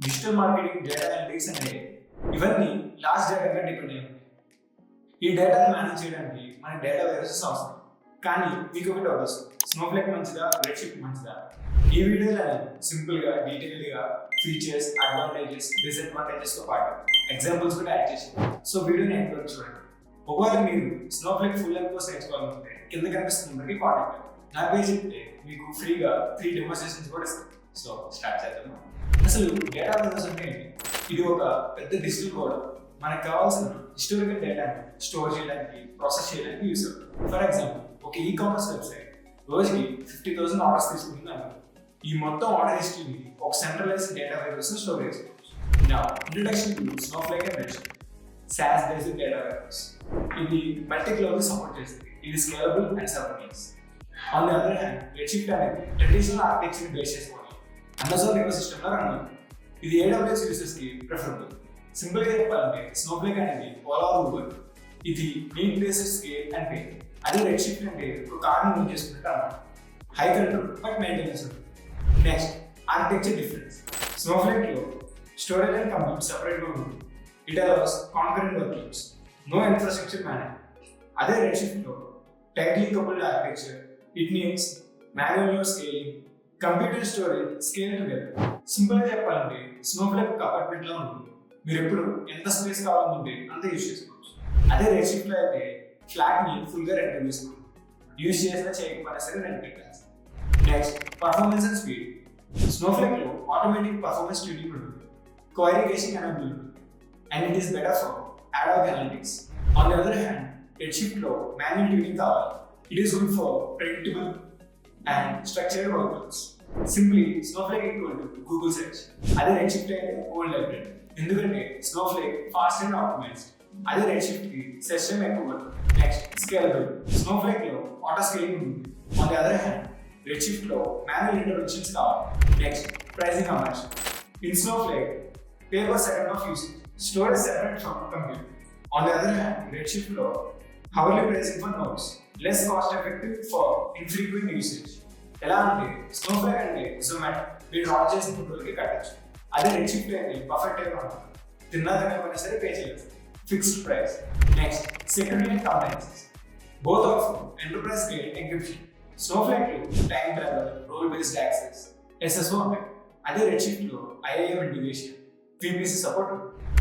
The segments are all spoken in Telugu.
డిజిటల్ మార్కెటింగ్, డేటా అనలిటిక్స్ అంటే ఇవన్నీ లాస్ట్ డేటా మీద డిపెండ్ అయ్యి ఉంటాయి. ఈ డేటాను మేనేజ్ చేయడానికి మన డేటా వేరియసెస్ అవసరం. కానీ మీకు ఒకటి అవసరం, స్నోఫ్లేక్ మంచిదా, రెడ్షిఫ్ట్ మంచిదా? ఈ వీడియోలో సింపుల్గా డీటెయిల్గా ఫీచర్స్, అడ్వాంటేజెస్, డిసడ్వాంటేజెస్ తో పాటు ఎగ్జాంపుల్స్ కూడా యాడ్ చేసి సో వీడియోని ఎండ్ వరకు చూడండి. ఒకవేళ మీరు స్నోఫ్లేక్ ఫుల్ లెంగ్త్ కోర్స్ నేర్చుకోవాలనుకుంటే కింద కనిపిస్తున్న నెంబర్కి కాంటాక్ట్ అవ్వండి. నా పేజ్ చెప్తే మీకు ఫ్రీగా 3 డెమోన్స్ట్రేషన్స్ కూడా ఇస్తాను. సో స్టార్ట్ చేద్దాం. అసలు డేటా వేరియస్ అంటే ఏంటి? ఇది ఒక పెద్ద డిజిటల్ కోడ్. మనకు కావాల్సిన హిస్టారికల్ డేటాని స్టోర్ చేయడానికి, ప్రాసెస్ చేయడానికి యూస్ అవుతుంది. ఫర్ ఎగ్జాంపుల్, ఒక ఈ-కామర్స్ వెబ్సైట్ రోజుకి 50,000 ఆర్డర్స్ తీసుకుంటుంది అన్నారు. ఈ మొత్తం ఆర్డర్ హిస్టరీని ఒక సెంట్రలైజ్డ్ డేటా వేరియస్ స్టోర్ చేసుకోవచ్చు. నా introduction to Snowflake and Redshift. SaaS based data warehouse. ఇది మల్టీ క్లౌడ్ సపోర్ట్ చేస్తుంది. ఇది scalable and serverless. On the other hand, Redshift అనేది ట్రెడిషనల్ ఆర్కిటెక్చర్ బేస్ చేసుకొని అమెజాన్ ఎకోసిస్టమ్ లో రన్ అవుతుంది. ఇది AWS యూజర్స్ కి ప్రిఫరబుల్. సింపుల్ గా చెప్పాలంటే స్నోఫ్లేక్ అనేది ఓలా ఊబర్. ఇది need based scale and pay. అదే రెడ్షిఫ్ట్ అంటే ఒక కార్ని మూవ్ చేసుకుంటే అన్నమాట. హై కంట్రోల్ బట్ మెయింటెనెన్స్ ఉంటుంది. Next, architecture difference. స్నోఫ్లేక్ లో స్టోరేజ్ అండ్ కంప్యూట్ సెపరేట్ గా ఉంటుంది. It allows concurrent workloads, no infrastructure management. అదే రెడ్షిఫ్ట్ లో tightly coupled architecture. It needs manual node scaling, computer storage scale together. Simple గా చెప్పాలంటే స్నోఫ్లేక్ ఒక అపార్ట్మెంట్ లో ఉంటుంది. మీరు ఎప్పుడు ఎంత స్పేస్ కావాలనుకుంటే అంత యూజ్ చేసుకోవచ్చు. అదే రెడ్షిఫ్ట్ లో అయితే ఫ్లాట్ ని ఫుల్ గా రెంట్ తీసుకోండి. యూజ్ చేసినా చేయకపోయినా సరే రెంట్ పెట్టాల్సి. Next, performance and speed. Snowflake లో ఆటోమేటిక్ పర్ఫార్మెన్స్ ట్యూనింగ్ ఉంటుంది, క్వైరీ కేసింగ్ ఎనేబుల్ ఉంటుంది, and it is better for ad hoc analytics. On the other hand, Redshift లో మాన్యువల్ ట్యూనింగ్ కావాలి. It is good for predictable and structured workloads. Simply, Snowflake equal to Google search. అదే రెడ్షిఫ్ట్ అయితే ఓల్డ్ లైబ్రరీ. ఎందుకంటే స్నోఫ్లేక్ ఫాస్ట్ అండ్ ఆప్టిమైజ్డ్. అదే రెడ్షిఫ్ట్ కి సెర్చ్ టైం ఎక్కువ. Next, scalable. స్నోఫ్లేక్ లో ఆటో స్కేలింగ్ ఉంటుంది. On the other hand, Redshift లో మాన్యువల్ ఇంటర్వెన్షన్స్ కావాలి. Next, pricing అమర్స్. In Snowflake, pay per second of usage. Storage separate from compute. On the other hand, రెడ్షిఫ్ట్ లో hourly pricing for nodes. Less cost effective for infrequent usage. ఎలా అంటే స్నోఫ్లేక్ అంటే జొమాటో, మీరు ఆర్డర్ చేసిన ఫుడ్ వాళ్ళకి కట్టచ్చు. అదే రెడ్షిఫ్ట్ అయితే పర్ఫెక్ట్ టైం ఉంటుంది. తిన్నా సరే పే చేయలేదు, fixed price. Next, security and compliances. Both of enterprise grade encryption. Snowflake లో time travel, role based access, SSO ఉంటాయి. అదే రెడ్షిఫ్ట్ లో IAM integration, VPC support.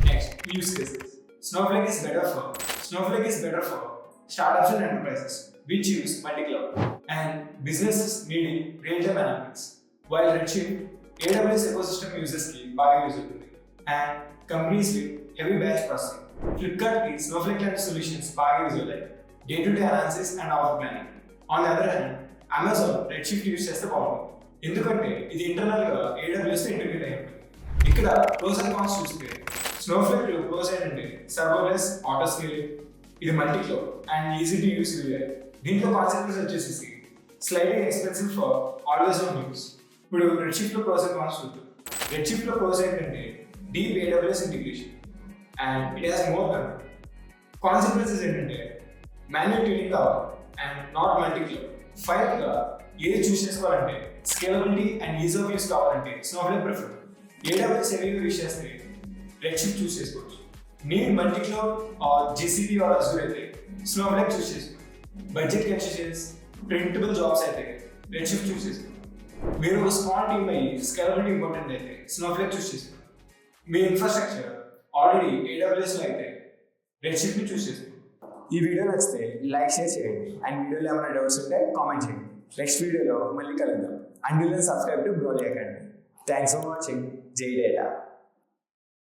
Next, use cases. Snowflake is better for startups and enterprises which use multi-cloud and businesses needing real-time analytics. While Redshift, AWS ecosystem users ki baga use avutundi and companies with heavy batch processing. Flipkart ki Snowflake like solutions baga use avutayi day-to-day analysis and hour planning. On the other hand, Amazon Redshift use cheste బాగుంటుంది. ఎందుకంటే ఇది ఇంటర్నల్ గా AWS తో ఇంటిగ్రేట్ అయి ఉంటుంది. ఇక్కడ ప్రోస్ అండ్ కాన్స్ చూస్తే స్నోఫ్లేక్ లో ప్రోస్ ఏంటంటే సర్వర్లెస్, ఆటో స్కేలింగ్, ఇది multi cloud and easy to use UI. దీంట్లో కాన్సెప్ట్స్ వచ్చేసి sliding expensive for always on use. ఇప్పుడు రెడ్షిఫ్ట్ లో ప్రోస్ అండ్ కాన్స్ చూద్దాం. రెడ్షిఫ్ట్ లో ప్రోస్ ఏంటంటే deep AWS integration and it has more control. Consequences ఏంటంటే మాన్యువల్ ట్యూనింగ్ కావాలి and not multi cloud. Final గా ఏది చూస్ చేసుకోవాలంటే scalability and ease of use కావాలంటే స్నోఫ్లేక్ ప్రిఫర్. AWS హెవీగా యూస్ చేస్తే రెడ్షిఫ్ట్ చూస్ చేసుకోవచ్చు. Need multi cloud or GCP or Azure అయితే స్నోఫ్లేక్ చూస్ చేసుకోవచ్చు. బడ్జెట్ కన్సిడరెన్స్, ప్రింటబుల్ జాబ్స్ అయితే రెడ్షిఫ్ట్ చూస్ చేసుకోవచ్చు. మీరు ఒక స్మాల్ టీమ్ అయ్యి స్కేలబిలిటీ ఇంపార్టెంట్ అయితే స్నోఫ్లేక్ చూస్ చేసుకోవచ్చు. మీ ఇన్ఫ్రాస్ట్రక్చర్ ఆల్రెడీ AWS లో అయితే రెడ్షిఫ్ట్ చూస్ చేసుకోవచ్చు. ఈ వీడియో నచ్చితే లైక్, షేర్ చేయండి అండ్ వీడియోలో ఏమైనా డౌట్స్ ఉంటే కామెంట్ చేయండి. నెక్స్ట్ వీడియోలో మళ్ళీ కలుద్దాం. And subscribe to Broly Academy. Thanks for watching. Jay Data.